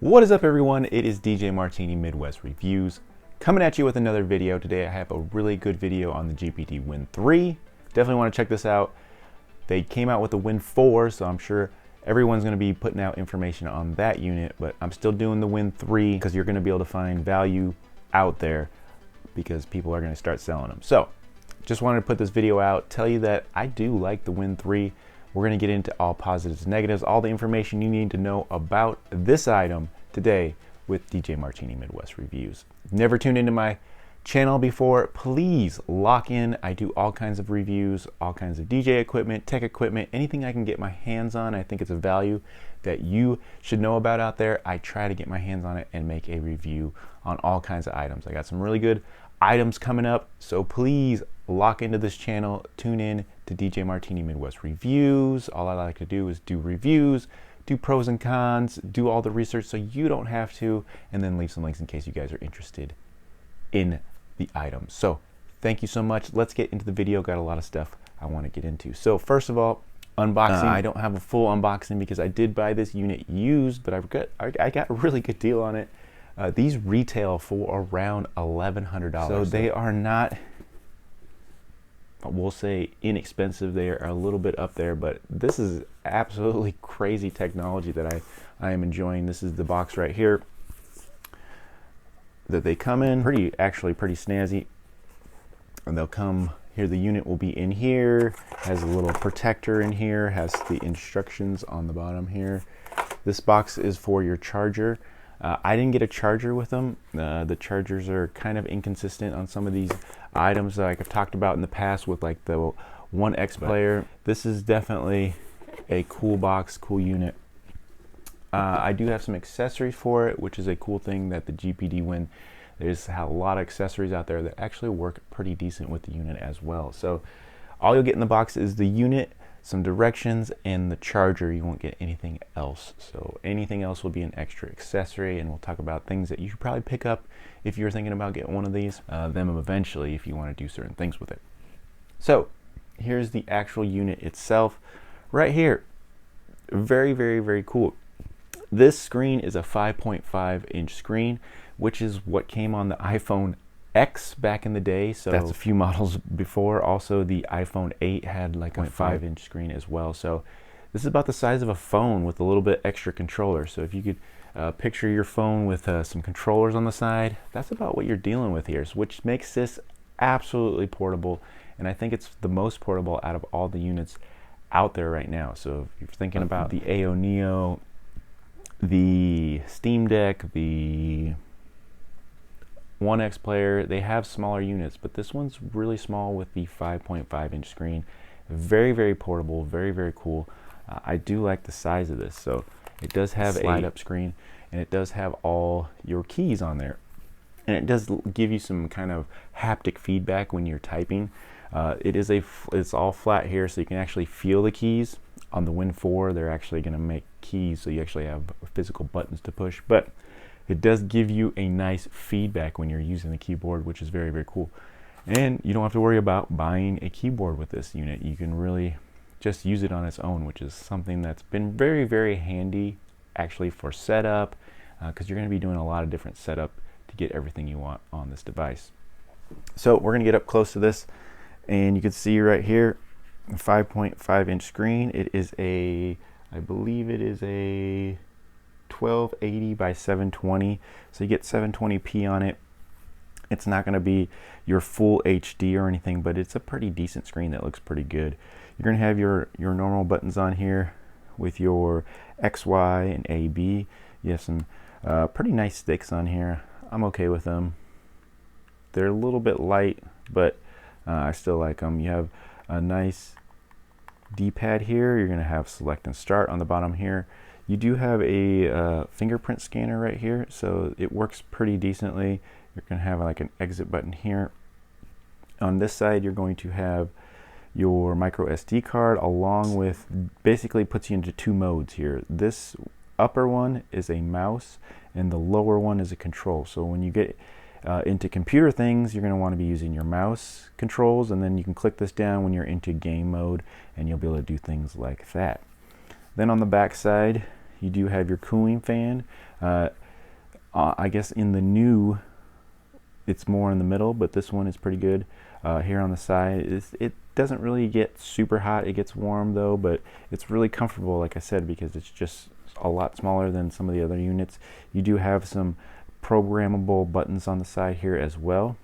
What is up, everyone? It is DJ Martini Midwest Reviews coming at you with another video. Today I have a really good video on the GPD Win 3. Definitely want to check this out. They came out with the Win 4, so I'm sure everyone's going to be putting out information on that unit, but I'm still doing the Win 3 because you're going to be able to find value out there because people are going to start selling them. So just wanted to put this video out, tell you that I do like the Win 3. We're going to get into all positives and negatives, all the information you need to know about this item today with DJ Martini Midwest Reviews. Never tuned into my channel before, please lock in. I do all kinds of reviews, all kinds of DJ equipment, tech equipment, anything I can get my hands on. I think it's a value that you should know about out there. I try to get my hands on it and make a review on all kinds of items. I got some really good items coming up, so please lock into this channel, tune in to DJ Martini Midwest Reviews. All I like to do is do reviews, do pros and cons, do all the research so you don't have to, and then leave some links in case you guys are interested in the items. So thank you so much. Let's get into the video. Got a lot of stuff I want to get into. So first of all, unboxing. I don't have a full unboxing because I did buy this unit used, but I got a really good deal on it. These retail for around $1,100. So they are not, we'll say, inexpensive. They are a little bit up there, but this is absolutely crazy technology that I am enjoying. This is the box right here that they come in. Actually pretty snazzy. And they'll come here. The unit will be in here, has a little protector in here, has the instructions on the bottom here. This box is for your charger. I didn't get a charger with them. The chargers are kind of inconsistent on some of these items like I've talked about in the past with like the 1X player. This is definitely a cool box, cool unit. I do have some accessories for it, which is a cool thing that the GPD Win, there's a lot of accessories out there that actually work pretty decent with the unit as well. So all you'll get in the box is the unit, some directions, and the charger. You won't get anything else. So anything else will be an extra accessory, and we'll talk about things that you should probably pick up if you're thinking about getting one of these, them eventually if you want to do certain things with it. So here's the actual unit itself right here. Very, very, very cool. This screen is a 5.5 inch screen, which is what came on the iPhone X back in the day. So that's a few models before. Also the iPhone 8 had like a 5 inch screen as well. So this is about the size of a phone with a little bit extra controller. So if you could picture your phone with some controllers on the side, that's about what you're dealing with here, which makes this absolutely portable. And I think it's the most portable out of all the units out there right now. So if you're thinking about the AO Neo, the Steam Deck, the 1X player, they have smaller units, but this one's really small with the 5.5 inch screen. Very, very portable, very, very cool. I do like the size of this. So it does have a slide up screen, and it does have all your keys on there, and it does give you some kind of haptic feedback when you're typing. It's all flat here, so you can actually feel the keys. On the Win 4, they're actually going to make keys, so you actually have physical buttons to push, but it does give you a nice feedback when you're using the keyboard, which is very, very cool. And you don't have to worry about buying a keyboard with this unit. You can really just use it on its own, which is something that's been very, very handy actually for setup, because you're going to be doing a lot of different setup to get everything you want on this device. So we're going to get up close to this, and you can see right here, a 5.5 inch screen. It is I believe it is a 1280 by 720, so you get 720p on it. It's not going to be your full HD or anything, but it's a pretty decent screen that looks pretty good. You're going to have your normal buttons on here with your X, Y, and A, B. You have some pretty nice sticks on here. I'm okay with them. They're a little bit light, but I still like them. You have a nice D-pad here. You're going to have select and start on the bottom here. You do have a fingerprint scanner right here, so it works pretty decently. You're going to have like an exit button here. On this side, you're going to have your micro SD card, along with, basically puts you into two modes here. This upper one is a mouse, and the lower one is a control. So when you get into computer things, you're going to want to be using your mouse controls, and then you can click this down when you're into game mode, and you'll be able to do things like that. Then on the back side, you do have your cooling fan. I guess in the new, it's more in the middle, but this one is pretty good. Here on the side, it doesn't really get super hot. It gets warm though, but it's really comfortable, like I said, because it's just a lot smaller than some of the other units. You do have some programmable buttons on the side here as well.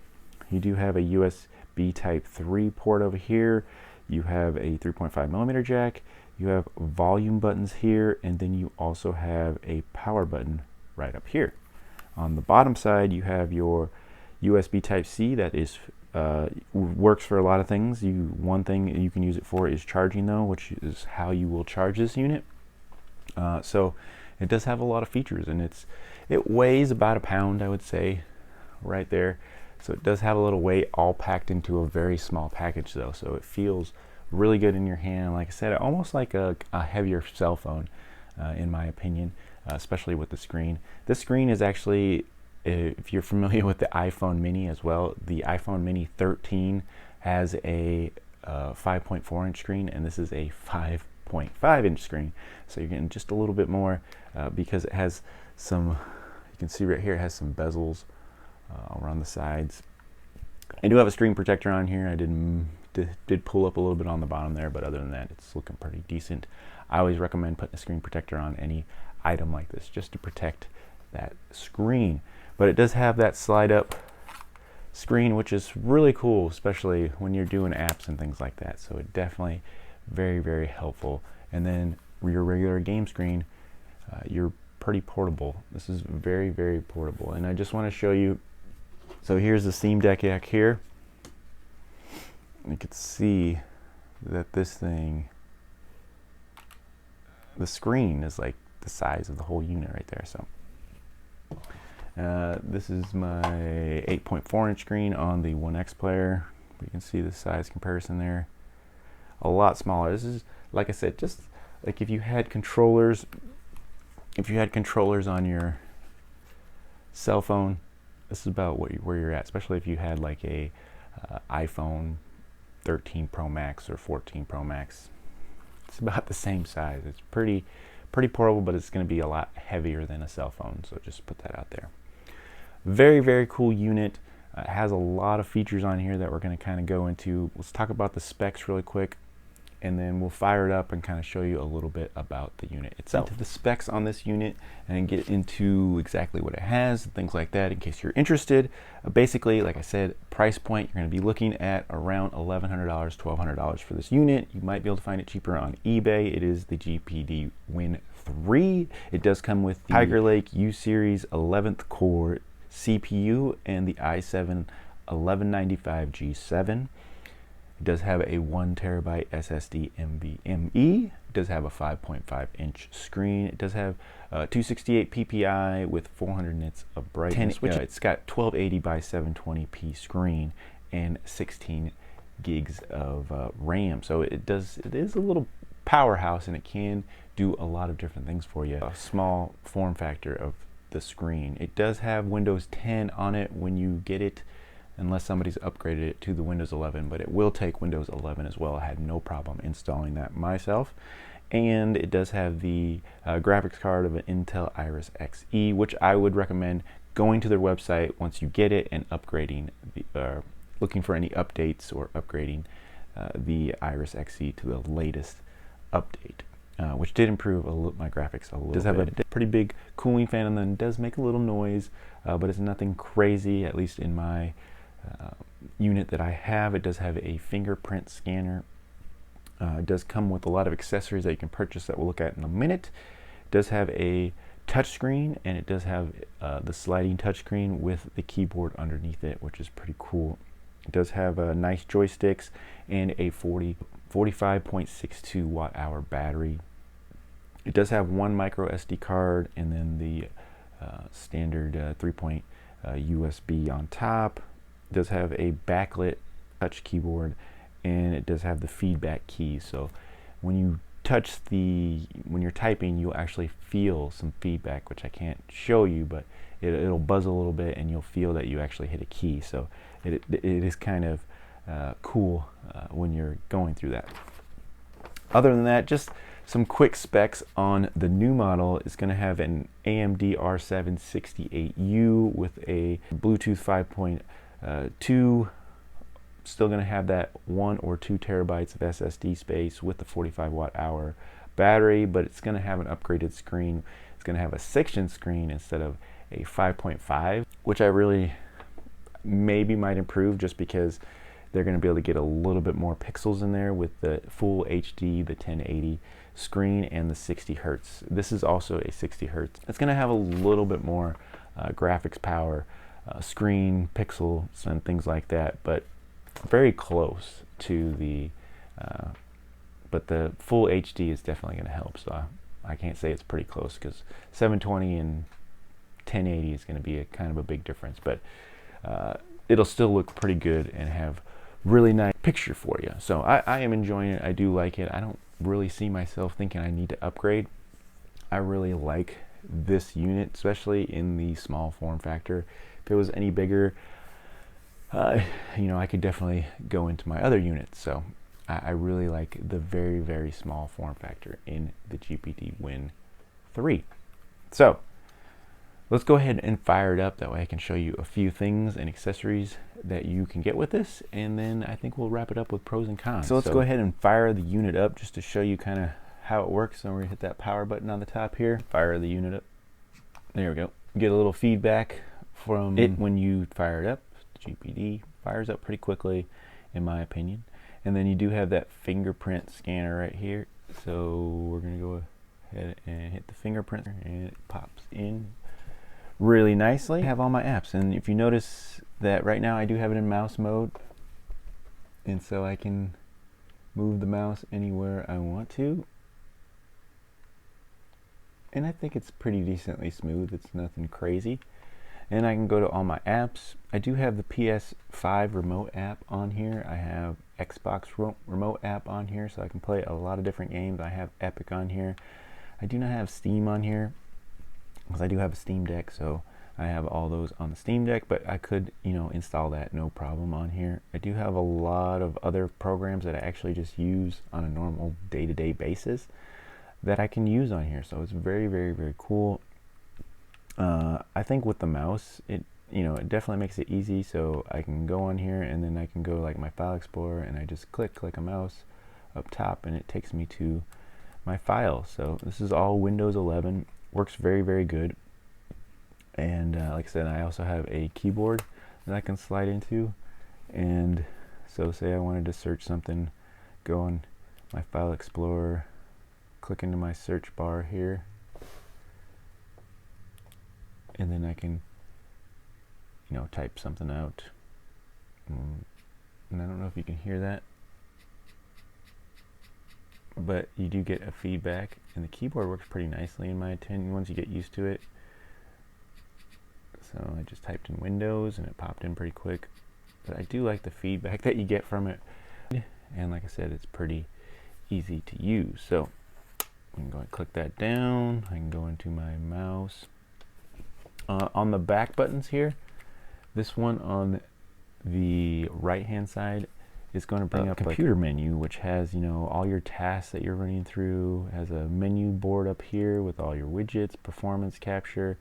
You do have a USB type 3 port over here. You have a 3.5 millimeter jack. You have volume buttons here, and then you also have a power button right up here. On the bottom side, you have your USB type C that is works for a lot of things. One thing you can use it for is charging though, which is how you will charge this unit. So it does have a lot of features, and it weighs about a pound, I would say, right there. So it does have a little weight all packed into a very small package though, so it feels really good in your hand. Like I said, almost like a heavier cell phone, in my opinion, especially with the screen. This screen is actually, if you're familiar with the iPhone mini as well, the iPhone mini 13 has a 5.4 inch screen, and this is a 5.5 inch screen. So you're getting just a little bit more because it has some, you can see right here, it has some bezels around the sides. I do have a screen protector on here. I did pull up a little bit on the bottom there, but other than that, it's looking pretty decent. I always recommend putting a screen protector on any item like this just to protect that screen. But it does have that slide up screen, which is really cool, especially when you're doing apps and things like that. So it definitely very, very helpful. And then your regular game screen, you're pretty portable. This is very, very portable. And I just want to show you, so here's the Steam Deck here. You can see that this thing, the screen is like the size of the whole unit right there. So this is my 8.4 inch screen on the One X player. You can see the size comparison there. A lot smaller. This is, like I said, just like if you had controllers on your cell phone, this is about where you're at, especially if you had like a iPhone 13 Pro Max or 14 Pro Max. It's about the same size. It's pretty portable, but it's going to be a lot heavier than a cell phone, so just put that out there. Very, very cool unit. It has a lot of features on here that we're going to kind of go into. Let's talk about the specs really quick, and then we'll fire it up and kind of show you a little bit about the unit itself. Into the specs on this unit and get into exactly what it has and things like that in case you're interested. Basically, like I said, price point, you're going to be looking at around $1,100, $1,200 for this unit. You might be able to find it cheaper on eBay. It is the GPD Win 3. It does come with the Tiger Lake U Series 11th core CPU and the i7 1195 G7. It does have a 1 terabyte SSD NVMe. It does have a 5.5 inch screen. It does have 268 PPI with 400 nits of brightness. It's got 1280 by 720p screen and 16 gigs of RAM. So it is a little powerhouse, and it can do a lot of different things for you. A small form factor of the screen. It does have Windows 10 on it when you get it, unless somebody's upgraded it to the Windows 11, but it will take Windows 11 as well. I had no problem installing that myself. And it does have the graphics card of an Intel Iris Xe, which I would recommend going to their website once you get it and upgrading, looking for any updates or upgrading the Iris Xe to the latest update. Which did improve my graphics a little bit. It does have a pretty big cooling fan, and then does make a little noise, but it's nothing crazy, at least in my unit that I have. It does have a fingerprint scanner. It does come with a lot of accessories that you can purchase that we'll look at in a minute. It does have a touchscreen, and it does have the sliding touchscreen with the keyboard underneath it, which is pretty cool. It does have nice joysticks and a 45.62 watt-hour battery. It does have one micro SD card, and then the standard 3-point USB on top. It does have a backlit touch keyboard, and it does have the feedback key. So when you when you're typing, you'll actually feel some feedback, which I can't show you, but it'll buzz a little bit, and you'll feel that you actually hit a key. So it is kind of cool when you're going through that. Other than that, just Some quick specs on the new model. Is going to have an AMD R768U with a Bluetooth 5.2. Still going to have that 1 or 2 terabytes of SSD space with the 45 watt hour battery, but it's going to have an upgraded screen. It's going to have a 6-inch screen instead of a 5.5, which I really maybe might improve just because they're going to be able to get a little bit more pixels in there with the full HD, the 1080 screen, and the 60 hertz. This is also a 60 hertz. It's going to have a little bit more graphics power, screen, pixels, and things like that, but very close to the, but the full HD is definitely going to help. So I can't say it's pretty close because 720 and 1080 is going to be a kind of a big difference, but it'll still look pretty good and have really nice picture for you. So I am enjoying it. I do like it. I don't really see myself thinking I need to upgrade. I really like this unit, especially in the small form factor. If it was any bigger, you know, I could definitely go into my other units. So I really like the very, very small form factor in the GPD Win 3. So let's go ahead and fire it up. That way I can show you a few things and accessories that you can get with this, and then I think we'll wrap it up with pros and cons. So let's go ahead and fire the unit up just to show you kind of how it works. So we're gonna hit that power button on the top here, fire the unit up. There we go. Get a little feedback from it when you fire it up. GPD fires up pretty quickly, in my opinion. And then you do have that fingerprint scanner right here. So we're gonna go ahead and hit the fingerprint, and it pops in really nicely. I have all my apps, and if you notice that right now I do have it in mouse mode, and so I can move the mouse anywhere I want to, and I think it's pretty decently smooth. It's nothing crazy. And I can go to all my apps. I do have the PS5 remote app on here. I have Xbox remote app on here, so I can play a lot of different games. I have Epic on here. I do not have Steam on here because I do have a Steam Deck, so I have all those on the Steam Deck, but I could, you know, install that no problem on here. I do have a lot of other programs that I actually just use on a normal day-to-day basis that I can use on here, so it's very, very, very cool. I think with the mouse, it definitely makes it easy. So I can go on here, and then I can go like my file explorer, and I just click a mouse up top, and it takes me to my file. So this is all Windows 11. Works very, very good. And like I said, I also have a keyboard that I can slide into. And so say I wanted to search something, go on my file explorer, click into my search bar here, and then I can, you know, type something out. And I don't know if you can hear that, but you do get a feedback, and the keyboard works pretty nicely in my opinion once you get used to it. So I just typed in Windows and it popped in pretty quick, but I do like the feedback that you get from it, and like I said, it's pretty easy to use. So I can go and click that down. I can go into my mouse. On the back buttons here, this one on the right hand side is going to bring up a computer menu, which has, you know, all your tasks that you're running through, has a menu board up here with all your widgets, performance capture,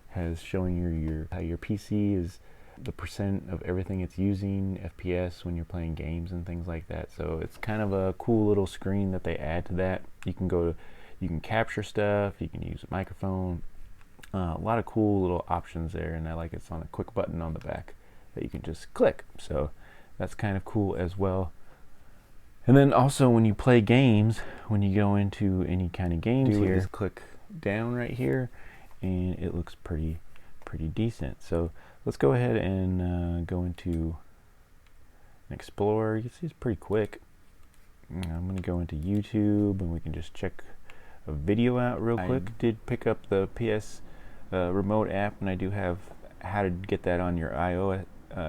has showing your how your PC is, the percent of everything it's using, FPS when you're playing games and things like that. So it's kind of a cool little screen that they add to that. You can capture stuff, you can use a microphone. A lot of cool little options there, and I like it's on a quick button on the back that you can just click. So that's kind of cool as well. And then also when you play games, when you go into any kind of games here, just click down right here, and it looks pretty decent. So let's go ahead and go into Explorer. You can see it's pretty quick. I'm going to go into YouTube, and we can just check a video out real quick. I did pick up the PS remote app, and I do have how to get that on your iOS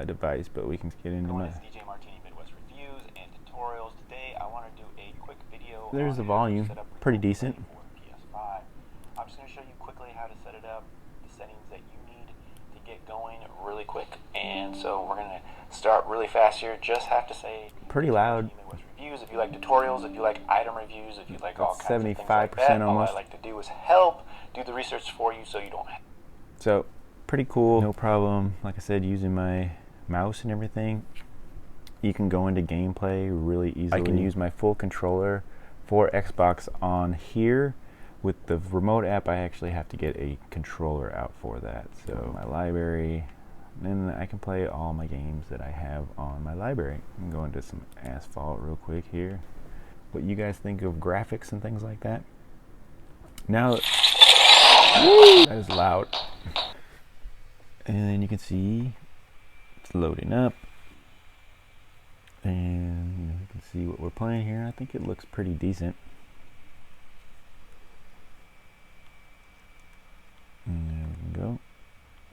device, but we can get into my reviews and tutorials. Today I want to do a quick video. There's the volume, pretty decent. PS5. I'm just going to show you quickly how to set it up, the settings that you need to get going really quick. And so we're going to start really fast here. Just have to say pretty loud. reviews, if you like tutorials, if you like item reviews, if you like all kinds of things like 75% that, all almost. I like to do is help do the research for you so you don't have. So pretty cool, no problem. Like I said, using my mouse and everything, you can go into gameplay really easily. I can use my full controller for Xbox on here. With the remote app, I actually have to get a controller out for that. So my library, and then I can play all my games that I have on my library. I'm going to some Asphalt real quick here. What you guys think of graphics and things like that? Now, that is loud. And then you can see it's loading up. And you can see what we're playing here. I think it looks pretty decent. And there we can go.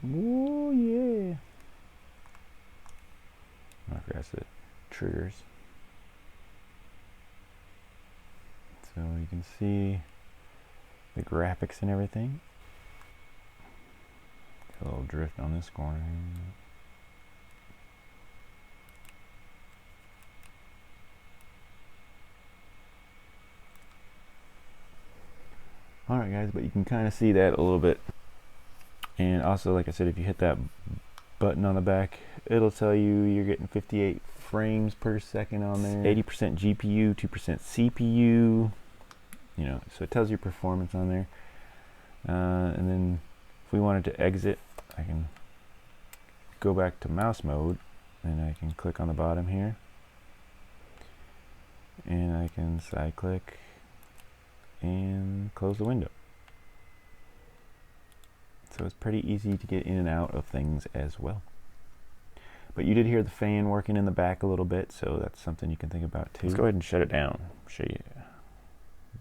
Oh yeah. I forgot the triggers. So you can see the graphics and everything. Got a little drift on this corner. Alright guys, but you can kind of see that a little bit. And also, like I said, if you hit that button on the back, it'll tell you you're getting 58 frames per second on there. 80% GPU, 2% CPU. You know, so it tells you performance on there. And then if we wanted to exit, I can go back to mouse mode, and I can click on the bottom here, and I can side click and close the window. So it's pretty easy to get in and out of things as well. But you did hear the fan working in the back a little bit, so that's something you can think about too. Let's go ahead and shut it down. Show you.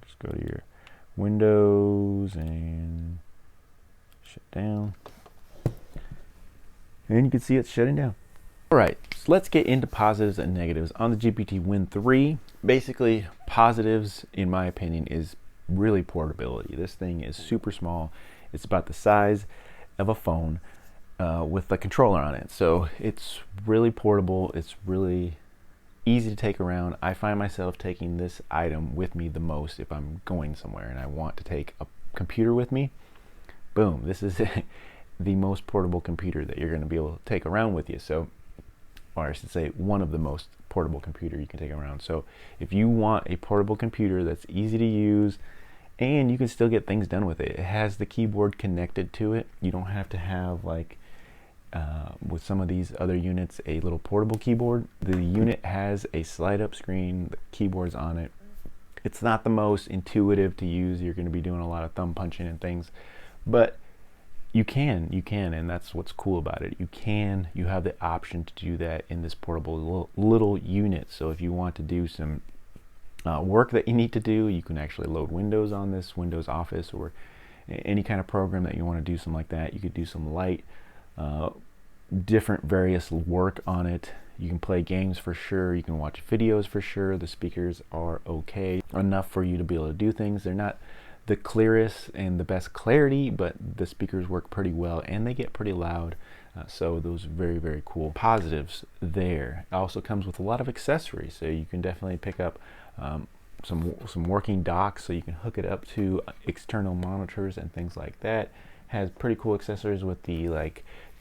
Just go to your Windows and shut down. And you can see it's shutting down. Alright, so let's get into positives and negatives on the GPD Win 3. Basically, positives, in my opinion, is really portability. This thing is super small. It's about the size of a phone with a controller on it. So it's really portable. It's really easy to take around. I find myself taking this item with me the most if I'm going somewhere and I want to take a computer with me. Boom, this is the most portable computer that you're going to be able to take around with you. So, or I should say, one of the most portable computer you can take around. So if you want a portable computer that's easy to use and you can still get things done with it, it has the keyboard connected to it. You don't have to have, like with some of these other units, a little portable keyboard. The unit has a slide up screen, the keyboard's on it. It's not the most intuitive to use. You're going to be doing a lot of thumb punching and things, but you can, and that's what's cool about it. You have the option to do that in this portable little unit. So if you want to do some work that you need to do, you can actually load Windows on this, Windows Office, or any kind of program that you want to do something like that. You could do some light, different various work on it. You can play games for sure. You can watch videos for sure. The speakers are okay enough for you to be able to do things. They're not the clearest and the best clarity, but the speakers work pretty well and they get pretty loud. So those are very, very cool positives there. It also comes with a lot of accessories, so you can definitely pick up some working docks, so you can hook it up to external monitors and things like that. Has pretty cool accessories with the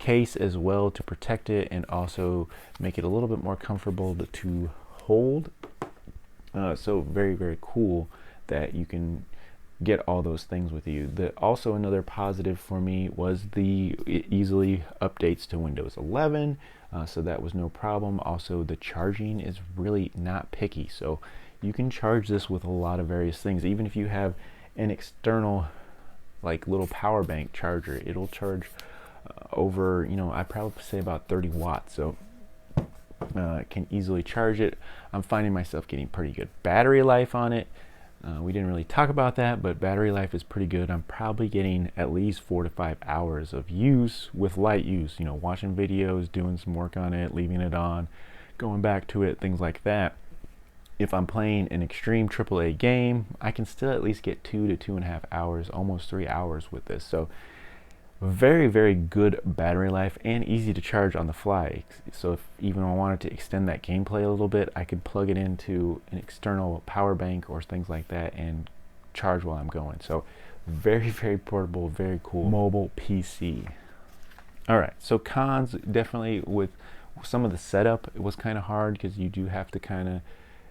case as well to protect it and also make it a little bit more comfortable to hold. So very, very cool that you can get all those things with you. Also another positive for me was it easily updates to Windows 11, so that was no problem. Also, the charging is really not picky, so you can charge this with a lot of various things. Even if you have an external little power bank charger, it'll charge over, I probably say about 30 watts, so can easily charge it. I'm finding myself getting pretty good battery life on it. We didn't really talk about that, but battery life is pretty good. I'm probably getting at least 4 to 5 hours of use with light use, watching videos, doing some work on it, leaving it on, going back to it, things like that. If I'm playing an extreme AAA game, I can still at least get 2 to 2.5 hours, almost 3 hours with this. So Very, very good battery life and easy to charge on the fly. So if even I wanted to extend that gameplay a little bit, I could plug it into an external power bank or things like that and charge while I'm going. So very, very portable, very cool mobile PC. All right, so cons, definitely with some of the setup, it was kind of hard because you do have to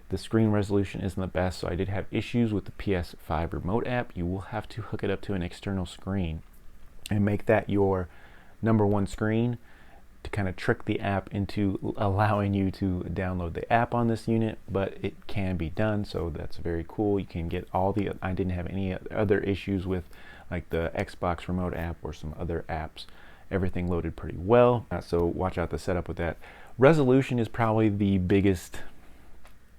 the screen resolution isn't the best, so I did have issues with the PS5 remote app. You will have to hook it up to an external screen and make that your #1 screen to kind of trick the app into allowing you to download the app on this unit, but it can be done, so that's very cool. You can get I didn't have any other issues with like the Xbox remote app or some other apps. Everything loaded pretty well, so watch out the setup with that. Resolution is probably the biggest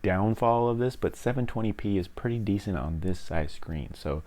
downfall of this, but 720p is pretty decent on this size screen, so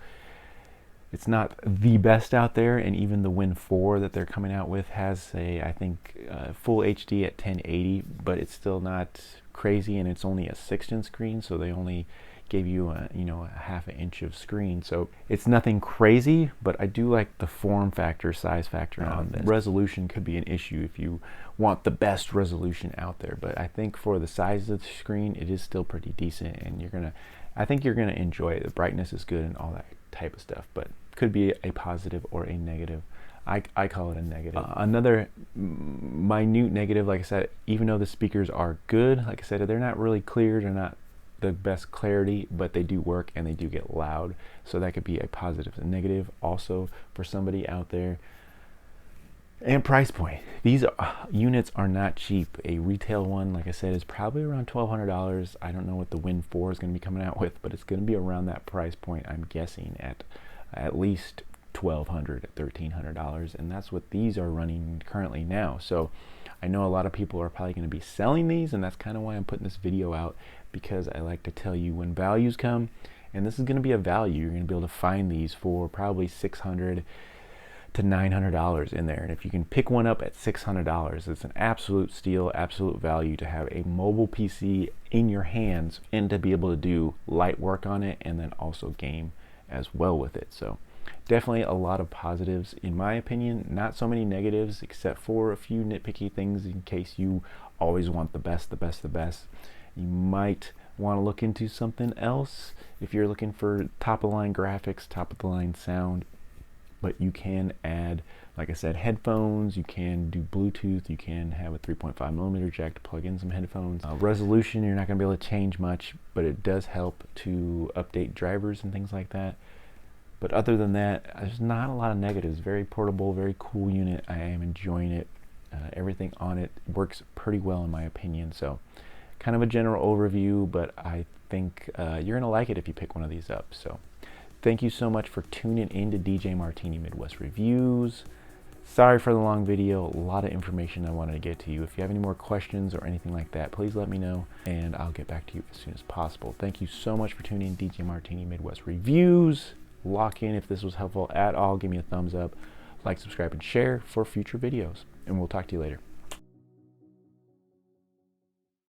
it's not the best out there. And even the Win 4 that they're coming out with has I think full HD at 1080, but it's still not crazy, and it's only a 6-inch screen, so they only gave you a half an inch of screen, so it's nothing crazy. But I do like the form factor, size factor on this. Resolution could be an issue if you want the best resolution out there, but I think for the size of the screen, it is still pretty decent, and I think you're gonna enjoy it. The brightness is good and all that type of stuff, but could be a positive or a negative. I call it a negative. Another minute negative, like I said, even though the speakers are good, like I said, they're not really clear, they're not the best clarity, but they do work and they do get loud, so that could be a positive and negative also for somebody out there. And price point, these units are not cheap. A retail one, like I said, is probably around $1,200. I don't know what the Win 4 is going to be coming out with, but it's going to be around that price point, I'm guessing, at least $1,200, $1,300, and that's what these are running currently now. So I know a lot of people are probably going to be selling these, and that's kind of why I'm putting this video out, because I like to tell you when values come, and this is going to be a value. You're going to be able to find these for probably $600 to $900 in there, and if you can pick one up at $600, it's an absolute steal, absolute value to have a mobile PC in your hands and to be able to do light work on it and then also game as well with it. So definitely a lot of positives in my opinion, not so many negatives, except for a few nitpicky things in case you always want the best. You might want to look into something else if you're looking for top of the line graphics, top of the line sound, but you can add, like I said, headphones, you can do Bluetooth, you can have a 3.5mm jack to plug in some headphones. Resolution, you're not going to be able to change much, but it does help to update drivers and things like that. But other than that, there's not a lot of negatives. Very portable, very cool unit. I am enjoying it. Everything on it works pretty well in my opinion. So kind of a general overview, but I think you're going to like it if you pick one of these up. So thank you so much for tuning in to DJ Martini Midwest Reviews. Sorry for the long video, a lot of information I wanted to get to you. If you have any more questions or anything like that, please let me know and I'll get back to you as soon as possible. Thank you so much for tuning in to DJ Martini Midwest Reviews. Lock in if this was helpful at all. Give me a thumbs up, like, subscribe, and share for future videos. And we'll talk to you later.